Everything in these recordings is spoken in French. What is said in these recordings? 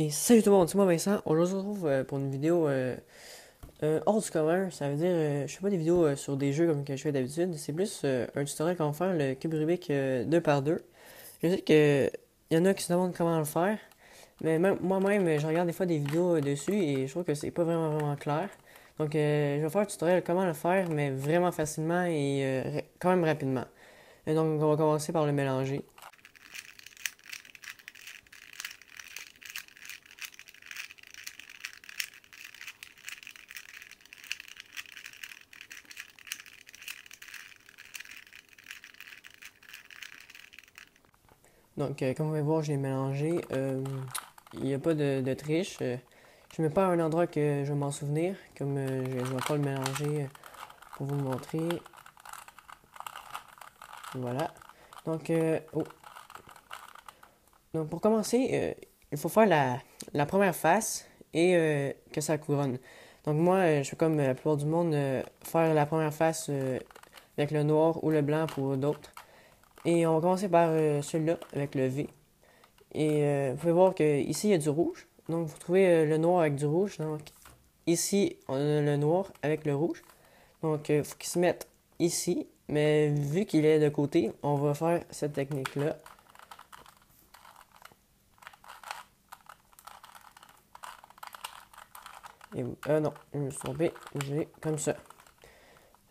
Et salut tout le monde, c'est moi Vincent. Aujourd'hui, on se retrouve pour une vidéo hors du commun. Ça veut dire, je fais pas des vidéos sur des jeux comme que je fais d'habitude. C'est plus un tutoriel comment faire le cube Rubik 2 par 2. Je sais que y en a qui se demandent comment le faire, mais même moi-même, je regarde des fois des vidéos dessus et je trouve que c'est pas vraiment clair. Donc, je vais faire un tutoriel comment le faire, mais vraiment facilement et quand même rapidement. Et donc, on va commencer par le mélanger. Donc, comme vous pouvez voir, je l'ai mélangé. Il n'y a pas de triche. Je ne mets pas à un endroit que je vais m'en souvenir, comme je ne vais pas le mélanger pour vous le montrer. Voilà. Donc, donc pour commencer, il faut faire la première face et que ça couronne. Donc moi, je fais comme la plupart du monde, faire la première face avec le noir ou le blanc pour d'autres. Et on va commencer par celui-là, avec le V. Et vous pouvez voir qu'ici, il y a du rouge. Donc, vous trouvez le noir avec du rouge. Donc, ici, on a le noir avec le rouge. Donc, il faut qu'il se mette ici. Mais vu qu'il est de côté, on va faire cette technique-là. Et, non, je me suis trompé. J'ai comme ça.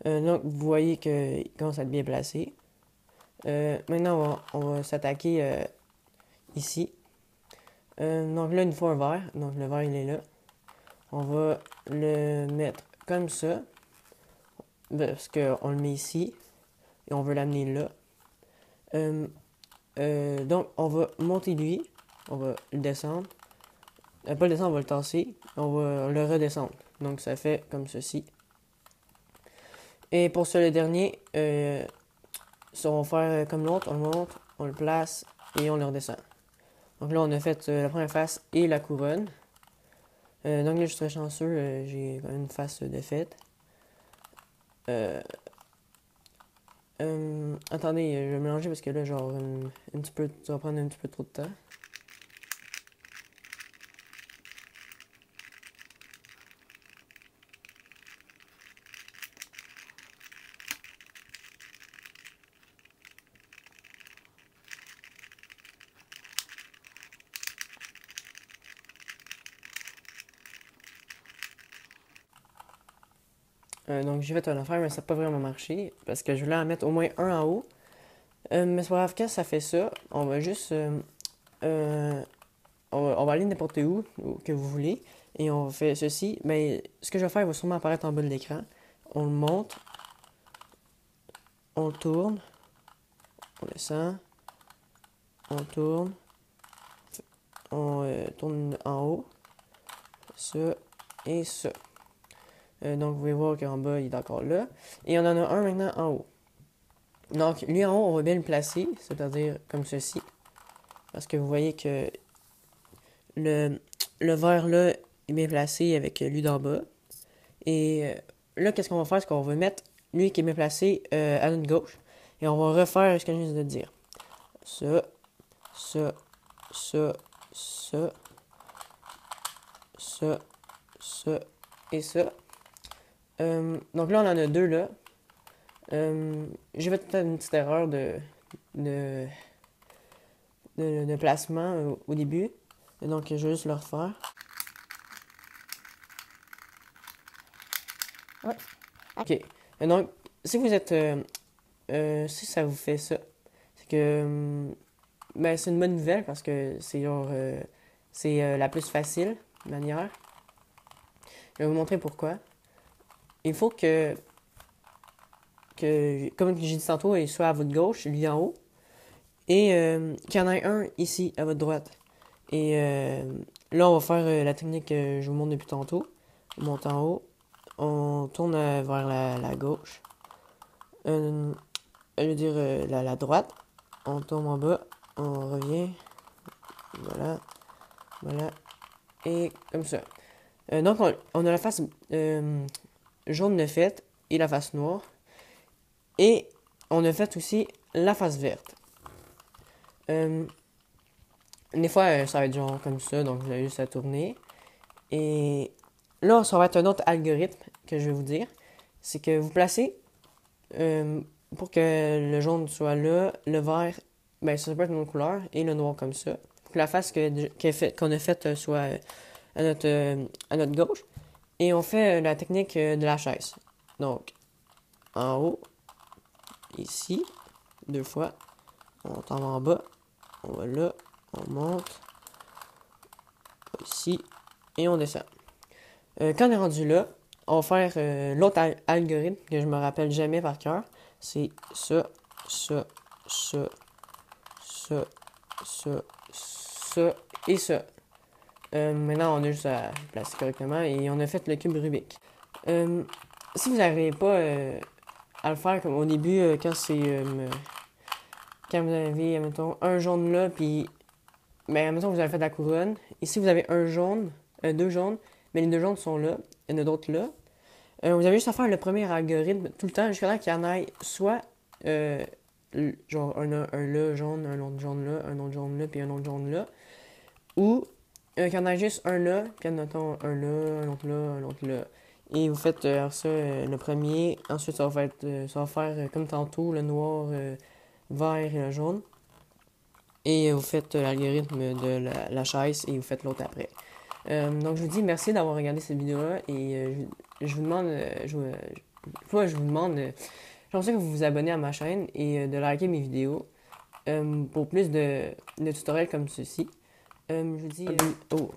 Donc, vous voyez qu'il commence à être bien placé. Maintenant, on va s'attaquer ici. Donc là, il nous faut un verre. Donc, le verre, il est là. On va le mettre comme ça. Parce qu'on le met ici. Et on veut l'amener là. Donc, on va monter lui. On va le descendre. Pas le descendre, on va le tasser. On va le redescendre. Donc, ça fait comme ceci. Et pour ce, le dernier, ça, on va faire comme l'autre. On le monte, on le place et on le redescend. Donc là, on a fait la première face et la couronne. Donc là, je suis très chanceux. J'ai une face de fête. Attendez, je vais mélanger parce que là, genre, un petit peu, ça va prendre un petit peu trop de temps. Donc j'ai fait une affaire, mais ça n'a pas vraiment marché parce que je voulais en mettre au moins un en haut. Mais c'est pas grave, quand ça fait ça, on va juste. Euh, on va aller n'importe où que vous voulez, et on fait ceci. Mais ce que je vais faire va sûrement apparaître en bas de l'écran. On le monte, on le tourne, on descend, on tourne, on tourne en haut, ça et ça. Donc vous pouvez voir qu'en bas il est encore là. Et on en a un maintenant en haut. Donc lui en haut, on va bien le placer, c'est-à-dire comme ceci. Parce que vous voyez que le, le vert là est bien placé avec lui d'en bas. Et là, qu'est-ce qu'on va faire? C'est qu'on va mettre lui qui est bien placé à notre gauche. Et on va refaire ce que je viens de dire. Ça, ça, ça, ça, ça, ça et ça. Donc là, on en a deux là. J'ai fait peut-être une petite erreur de, de placement au début. Et donc, je vais juste le refaire. Ouais. Ok. Et donc, si vous êtes. Si ça vous fait ça, c'est que. Ben, c'est une bonne nouvelle parce que c'est genre. C'est la plus facile manière. Je vais vous montrer pourquoi. Il faut comme j'ai dit tantôt, il soit à votre gauche, lui en haut. Et qu'il y en ait un ici, à votre droite. Et là, on va faire la technique que je vous montre depuis tantôt. On monte en haut. On tourne vers la gauche. Je veux dire la droite. On tourne en bas. On revient. Voilà. Voilà. Et comme ça. Donc, on a la face jaune de faite et la face noire. Et on a fait aussi la face verte. Des fois, ça va être genre comme ça, donc vous avez juste à tourner. Et là, ça va être un autre algorithme que je vais vous dire. C'est que vous placez, pour que le jaune soit là, le vert, ben ça peut être une autre couleur, et le noir comme ça. Pour que la face qu'on a faite soit à notre gauche. Et on fait la technique de la chaise. Donc, en haut, ici, 2 fois. On t'en va en bas. On va là, on monte. Ici, et on descend. Quand on est rendu là, on va faire l'autre algorithme que je me rappelle jamais par cœur. C'est ça, ça, ça, ça, ça, ça et ça. Maintenant, on a juste à placer correctement et on a fait le cube Rubik. Si vous n'arrivez pas à le faire comme au début, quand vous avez, mettons, un jaune là, puis, ben, mettons, vous avez fait la couronne. Ici, vous avez un jaune, 2 jaunes, mais les 2 jaunes sont là, il y en a d'autres là. Vous avez juste à faire le premier algorithme tout le temps jusqu'à là qu'il y en ait soit genre un là jaune, un autre jaune là, un autre jaune là, puis un autre jaune là. Ou qu'il y en ait juste un là, puis mettons un là, un autre là, un autre là. Et vous faites ça le premier. Ensuite, ça va faire comme tantôt le noir, vert et le jaune. Et vous faites l'algorithme de la chaise et vous faites l'autre après. Donc je vous dis merci d'avoir regardé cette vidéo-là et je vous demande, je vous demande, j'aimerais que vous vous abonnez à ma chaîne et de liker mes vidéos pour plus de tutoriels comme ceci. Je vous dis, oh.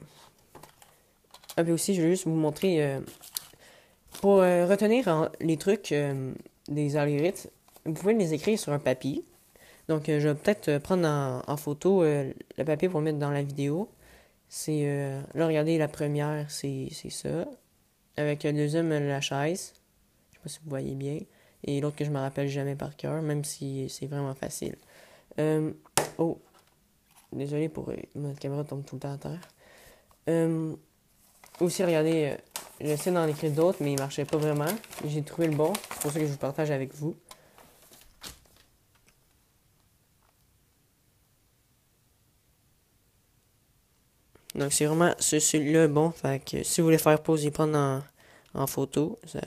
Ah, puis aussi, je vais juste vous montrer, pour retenir les trucs des algorithmes, vous pouvez les écrire sur un papier. Donc je vais peut-être prendre en photo le papier pour le mettre dans la vidéo. C'est, là, regardez, la première, c'est ça. Avec le deuxième, la chaise. Je sais pas si vous voyez bien. Et l'autre que je me rappelle jamais par cœur, même si c'est vraiment facile. Oh, désolé pour... ma caméra tombe tout le temps à terre. Aussi, regardez, j'essaie d'en écrire d'autres, mais il marchait pas vraiment. J'ai trouvé le bon, c'est pour ça que je vous partage avec vous. Donc c'est vraiment celui-là bon. Fait que si vous voulez faire pause et prendre en photo, ça,